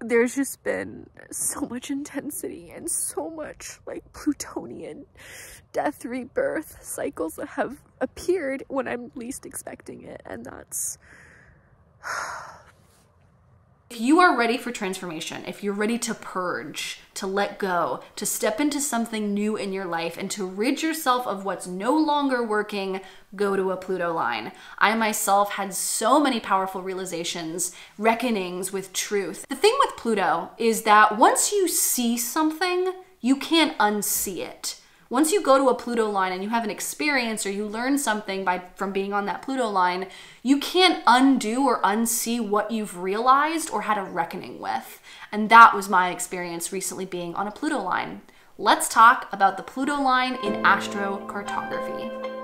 there's just been so much intensity and so much like Plutonian death rebirth cycles that have appeared when I'm least expecting it, and that's if you are ready for transformation, if you're ready to purge, to let go, to step into something new in your life, and to rid yourself of what's no longer working, go to a Pluto line. I myself had so many powerful realizations, reckonings with truth. The thing with Pluto is that once you see something, you can't unsee it. Once you go to a Pluto line and you have an experience or you learn something from being on that Pluto line, you can't undo or unsee what you've realized or had a reckoning with. And that was my experience recently being on a Pluto line. Let's talk about the Pluto line in astrocartography.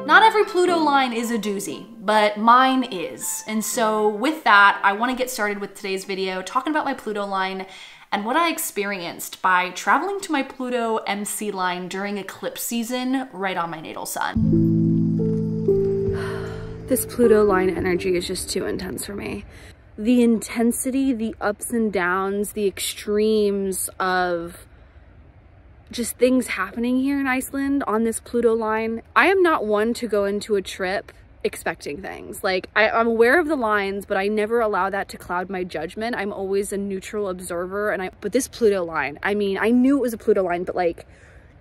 Not every Pluto line is a doozy, but mine is. And so with that, I want to get started with today's video talking about my Pluto line and what I experienced by traveling to my Pluto MC line during eclipse season right on my natal sun. This Pluto line energy is just too intense for me. The intensity, the ups and downs, the extremes of just things happening here in Iceland on this Pluto line. I am not one to go into a trip expecting things. Like, I'm aware of the lines, but I never allow that to cloud my judgment. I'm always a neutral observer, but this Pluto line, I mean, I knew it was a Pluto line, but like,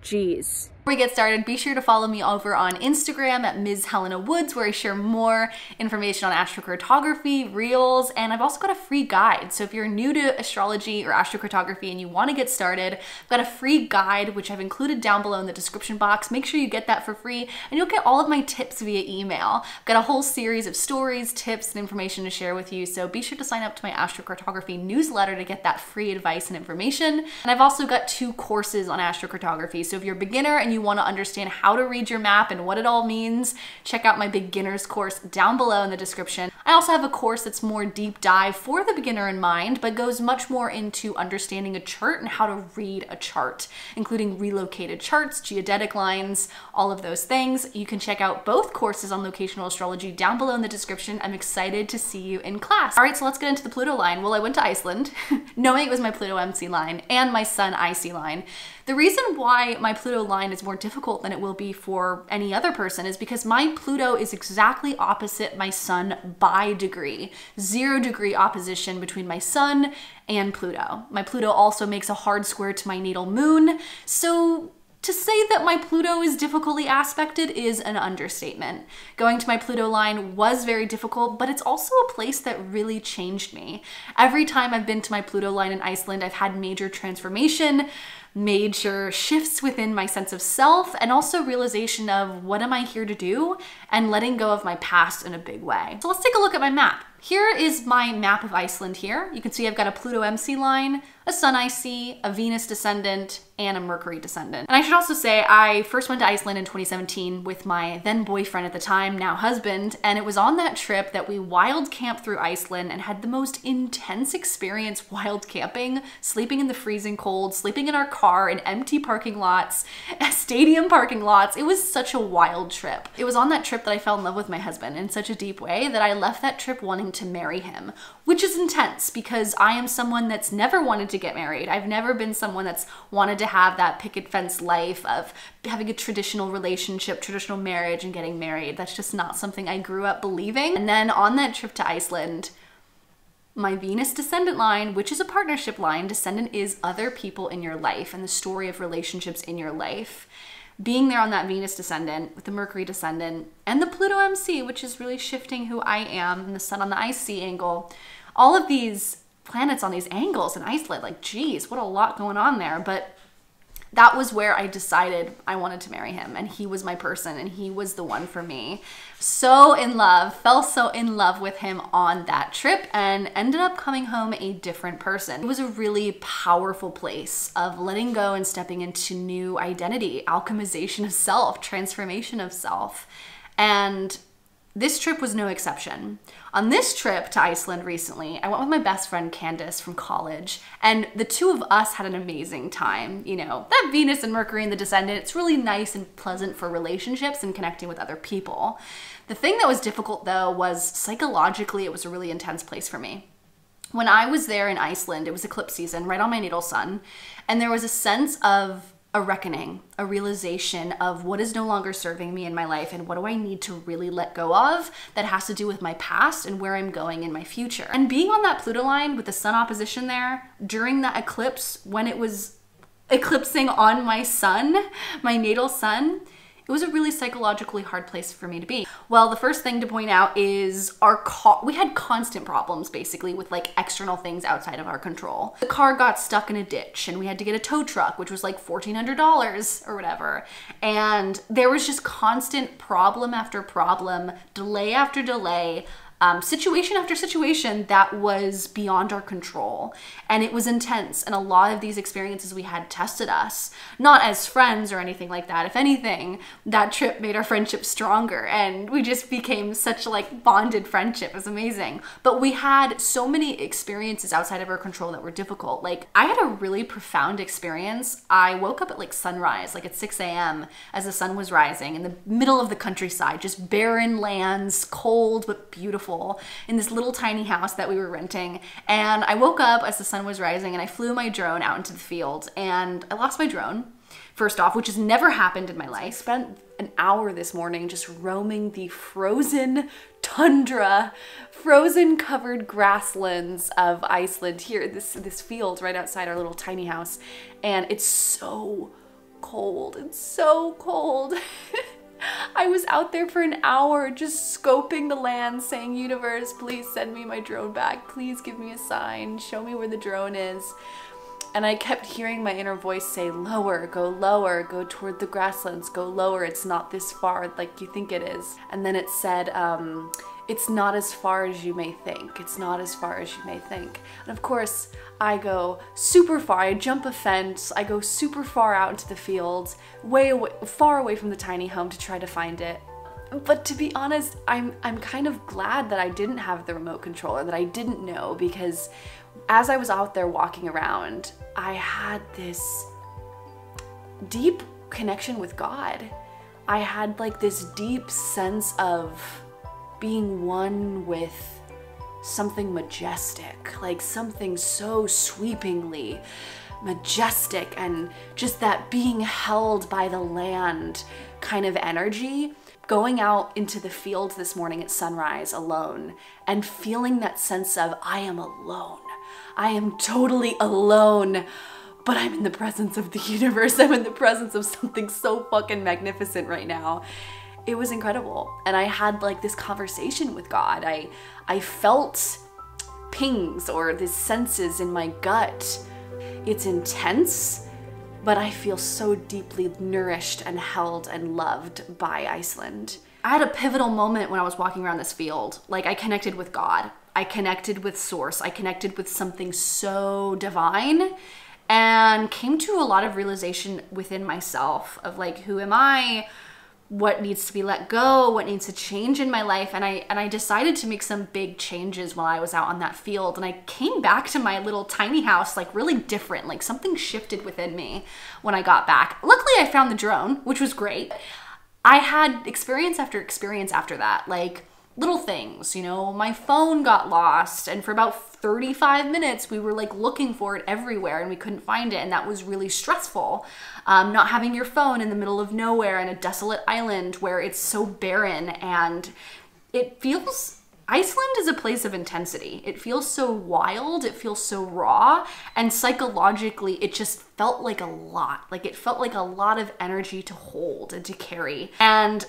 geez. Before we get started, be sure to follow me over on Instagram at Ms. Helena Woods, where I share more information on astrocartography, reels, and I've also got a free guide. So if you're new to astrology or astrocartography and you want to get started, I've got a free guide, which I've included down below in the description box. Make sure you get that for free, and you'll get all of my tips via email. I've got a whole series of stories, tips, and information to share with you, so be sure to sign up to my astrocartography newsletter to get that free advice and information. And I've also got 2 courses on astrocartography, so if you're a beginner and you want to understand how to read your map and what it all means, check out my beginner's course down below in the description. I also have a course that's more deep dive for the beginner in mind, but goes much more into understanding a chart and how to read a chart, including relocated charts, geodetic lines, all of those things. You can check out both courses on locational astrology down below in the description. I'm excited to see you in class. All right, so let's get into the Pluto line. Well, I went to Iceland knowing it was my Pluto MC line and my Sun IC line. The reason why my Pluto line is more difficult than it will be for any other person is because my Pluto is exactly opposite my Sun by degree. 0-degree opposition between my Sun and Pluto. My Pluto also makes a hard square to my natal moon, so to say that my Pluto is difficultly aspected is an understatement. Going to my Pluto line was very difficult, but it's also a place that really changed me. Every time I've been to my Pluto line in Iceland, I've had major transformation, major shifts within my sense of self, and also realization of what am I here to do, and letting go of my past in a big way. So let's take a look at my map. Here is my map of Iceland here. You can see I've got a Pluto MC line, a Sun IC, a Venus descendant, and a Mercury descendant. And I should also say I first went to Iceland in 2017 with my then boyfriend at the time, now husband, and it was on that trip that we wild camped through Iceland and had the most intense experience wild camping, sleeping in the freezing cold, sleeping in our car in empty parking lots, stadium parking lots. It was such a wild trip. It was on that trip that I fell in love with my husband in such a deep way that I left that trip wanting to marry him, which is intense because I am someone that's never wanted to get married. I've never been someone that's wanted to have that picket fence life of having a traditional relationship, traditional marriage, and getting married. That's just not something I grew up believing. And then on that trip to Iceland, my Venus descendant line, which is a partnership line, descendant is other people in your life and the story of relationships in your life. Being there on that Venus descendant with the Mercury descendant and the Pluto MC, which is really shifting who I am, and the Sun on the IC angle, all of these planets on these angles in Iceland, like, geez, what a lot going on there. But that was where I decided I wanted to marry him, and he was my person, and he was the one for me. So in love, fell so in love with him on that trip, and ended up coming home a different person. It was a really powerful place of letting go and stepping into new identity, alchemization of self, transformation of self. And This trip was no exception. On this trip to Iceland recently, I went with my best friend Candace from college, and the two of us had an amazing time. You know, that Venus and Mercury in the Descendant, it's really nice and pleasant for relationships and connecting with other people. The thing that was difficult though was psychologically, it was a really intense place for me. When I was there in Iceland, it was eclipse season, right on my natal sun, and there was a sense of a reckoning, a realization of what is no longer serving me in my life and what do I need to really let go of that has to do with my past and where I'm going in my future. And being on that Pluto line with the sun opposition there during that eclipse, when it was eclipsing on my sun, my natal sun, it was a really psychologically hard place for me to be. Well, the first thing to point out is we had constant problems basically with like external things outside of our control. The car got stuck in a ditch and we had to get a tow truck, which was like $1,400 or whatever. And there was just constant problem after problem, delay after delay, situation after situation that was beyond our control. And it was intense. And a lot of these experiences we had tested us, not as friends or anything like that. If anything, that trip made our friendship stronger and we just became such like bonded friendship. It was amazing. But we had so many experiences outside of our control that were difficult. Like I had a really profound experience. I woke up at like sunrise, like at 6 a.m. as the sun was rising in the middle of the countryside, just barren lands, cold but beautiful, in this little tiny house that we were renting. And I woke up as the sun was rising and I flew my drone out into the field and I lost my drone, first off, which has never happened in my life. I spent an hour this morning just roaming the frozen tundra, frozen covered grasslands of Iceland here, this field right outside our little tiny house. And it's so cold. It's so cold. I was out there for an hour just scoping the land, saying, universe, please send me my drone back. Please give me a sign. Show me where the drone is. And I kept hearing my inner voice say, lower, go toward the grasslands, go lower. It's not this far like you think it is. And then it said, it's not as far as you may think. It's not as far as you may think. And of course, I go super far. I jump a fence. I go super far out into the fields, way away, far away from the tiny home to try to find it. But to be honest, I'm kind of glad that I didn't have the remote controller, that I didn't know, because as I was out there walking around, I had this deep connection with God. I had like this deep sense of being one with something majestic, like something so sweepingly majestic, and just that being held by the land kind of energy. Going out into the fields this morning at sunrise alone and feeling that sense of I am alone. I am totally alone, but I'm in the presence of the universe. I'm in the presence of something so fucking magnificent right now. It was incredible. And I had like this conversation with God. I felt pings or these senses in my gut. It's intense, but I feel so deeply nourished and held and loved by Iceland. I had a pivotal moment when I was walking around this field. Like I connected with God. I connected with source. I connected with something so divine and came to a lot of realization within myself of like, who am I? What needs to be let go, what needs to change in my life. And I decided to make some big changes while I was out on that field. And I came back to my little tiny house like really different, like something shifted within me when I got back. Luckily I found the drone, which was great. I had experience after that, like little things, you know, my phone got lost and for about 35 minutes we were like looking for it everywhere and we couldn't find it, and that was really stressful. Not having your phone in the middle of nowhere in a desolate island where it's so barren, and it feels, Iceland is a place of intensity. It feels so wild, it feels so raw, and psychologically it just felt like a lot. Like it felt like a lot of energy to hold and to carry. And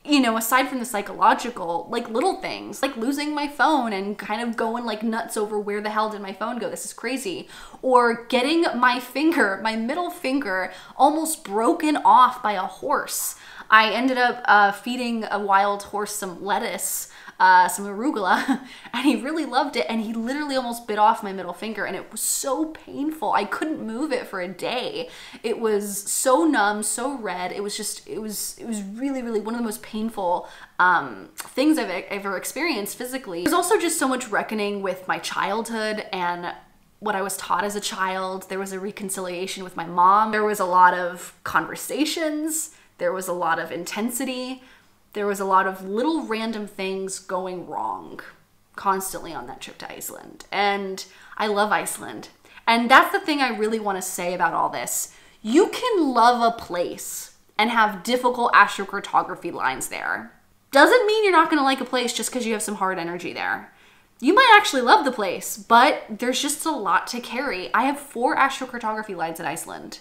you know, aside from the psychological, like little things, like losing my phone and kind of going like nuts over where the hell did my phone go? This is crazy. Or getting my finger, my middle finger, almost broken off by a horse. I ended up feeding a wild horse some lettuce some arugula, and he really loved it, and he literally almost bit off my middle finger, and it was so painful. I couldn't move it for a day. It was so numb, so red. It was just, it was really, really one of the most painful things I've ever experienced physically. There's also just so much reckoning with my childhood and what I was taught as a child. There was a reconciliation with my mom. There was a lot of conversations. There was a lot of intensity. There was a lot of little random things going wrong constantly on that trip to Iceland. And I love Iceland. And that's the thing I really want to say about all this. You can love a place and have difficult astrocartography lines there. Doesn't mean you're not going to like a place just because you have some hard energy there. You might actually love the place, but there's just a lot to carry. I have 4 astrocartography lines in Iceland.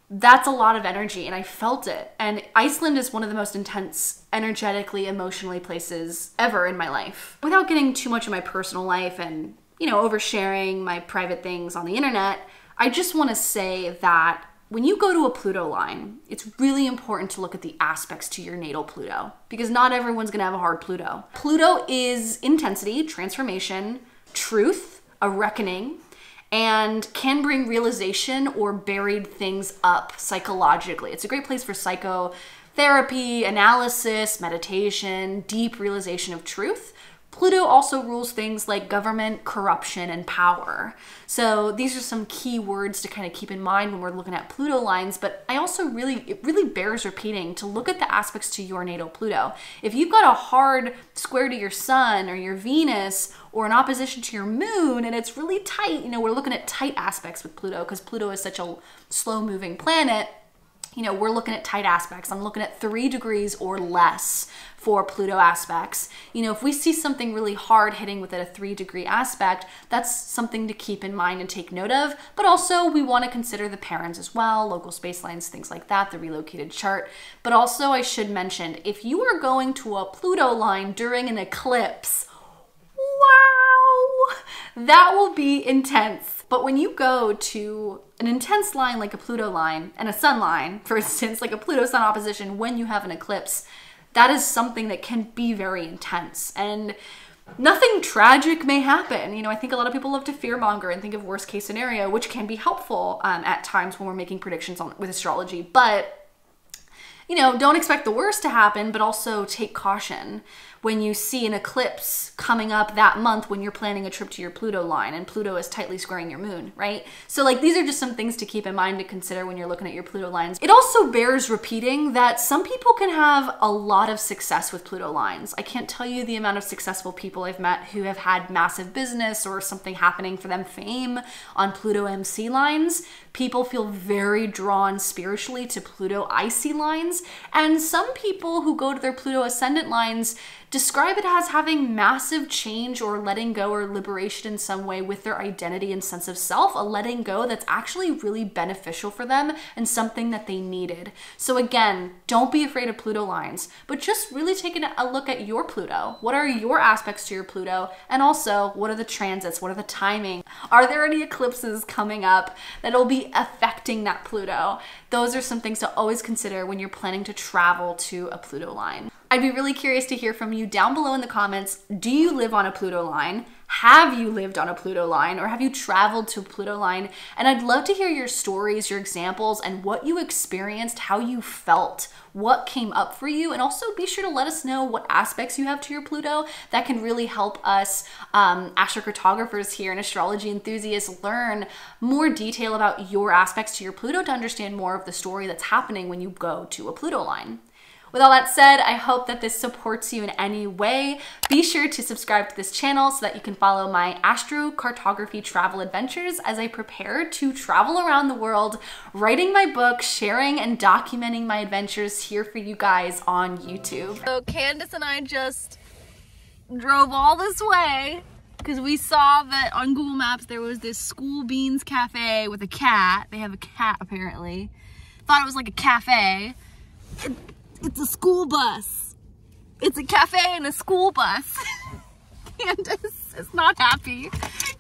That's a lot of energy, and I felt it. And Iceland is one of the most intense, energetically, emotionally places ever in my life. Without getting too much of my personal life and, you know, oversharing my private things on the internet, I just want to say that when you go to a Pluto line, it's really important to look at the aspects to your natal Pluto, because not everyone's gonna have a hard Pluto. Pluto is intensity, transformation, truth, a reckoning, and can bring realization or buried things up psychologically. It's a great place for psychotherapy, analysis, meditation, deep realization of truth. Pluto also rules things like government, corruption, and power. So these are some key words to kind of keep in mind when we're looking at Pluto lines, but it really bears repeating to look at the aspects to your natal Pluto. If you've got a hard square to your sun or your Venus or an opposition to your moon and it's really tight, you know, we're looking at tight aspects with Pluto because Pluto is such a slow-moving planet. You know, we're looking at tight aspects. I'm looking at 3 degrees or less for Pluto aspects. You know, if we see something really hard hitting within a 3-degree aspect, that's something to keep in mind and take note of. But also we want to consider the parents as well, local space lines, things like that, the relocated chart. But also I should mention, if you are going to a Pluto line during an eclipse, wow, that will be intense. But when you go to an intense line like a Pluto line and a sun line, for instance, like a Pluto-Sun opposition when you have an eclipse, that is something that can be very intense. And nothing tragic may happen. You know, I think a lot of people love to fearmonger and think of worst case scenario, which can be helpful at times when we're making predictions with astrology. But, you know, don't expect the worst to happen, but also take caution when you see an eclipse coming up that month when you're planning a trip to your Pluto line and Pluto is tightly squaring your moon, right? So like these are just some things to keep in mind to consider when you're looking at your Pluto lines. It also bears repeating that some people can have a lot of success with Pluto lines. I can't tell you the amount of successful people I've met who have had massive business or something happening for them, fame on Pluto MC lines. People feel very drawn spiritually to Pluto icy lines, and some people who go to their Pluto ascendant lines describe it as having massive change or letting go or liberation in some way with their identity and sense of self, a letting go that's actually really beneficial for them and something that they needed. So again, don't be afraid of Pluto lines, but just really take a look at your Pluto. What are your aspects to your Pluto? And also, what are the transits? What are the timing? Are there any eclipses coming up that'll be affecting that Pluto? Those are some things to always consider when you're planning to travel to a Pluto line. I'd be really curious to hear from you down below in the comments. Do you live on a Pluto line? Have you lived on a Pluto line, or have you traveled to a Pluto line? And I'd love to hear your stories, your examples, and what you experienced, how you felt, what came up for you. And also be sure to let us know what aspects you have to your Pluto. That can really help us astrocartographers here and astrology enthusiasts learn more detail about your aspects to your Pluto to understand more of the story that's happening when you go to a Pluto line. With all that said, I hope that this supports you in any way. Be sure to subscribe to this channel so that you can follow my astrocartography travel adventures as I prepare to travel around the world, writing my book, sharing and documenting my adventures here for you guys on YouTube. So Candace and I just drove all this way because we saw that on Google Maps there was this School Beans Cafe with a cat. They have a cat apparently. Thought it was like a cafe. It's a school bus. It's a cafe and a school bus. Candace is not happy.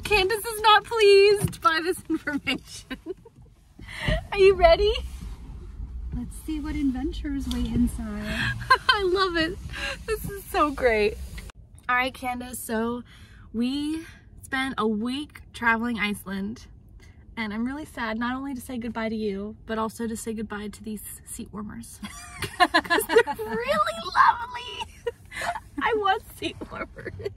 Candace is not pleased by this information. Are you ready? Let's see what adventures wait inside. I love it. This is so great. All right, Candace, so we spent a week traveling Iceland, and I'm really sad not only to say goodbye to you, but also to say goodbye to these seat warmers. Because they're really lovely. I want seat warmers.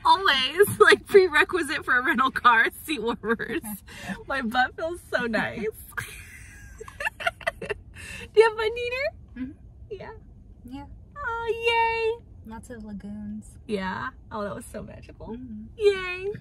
Always, like, prerequisite for a rental car, seat warmers. My butt feels so nice. Do you have fun, Neener? Mm-hmm. Yeah. Yeah. Oh, yay. Lots of lagoons. Yeah. Oh, that was so magical. Mm-hmm. Yay.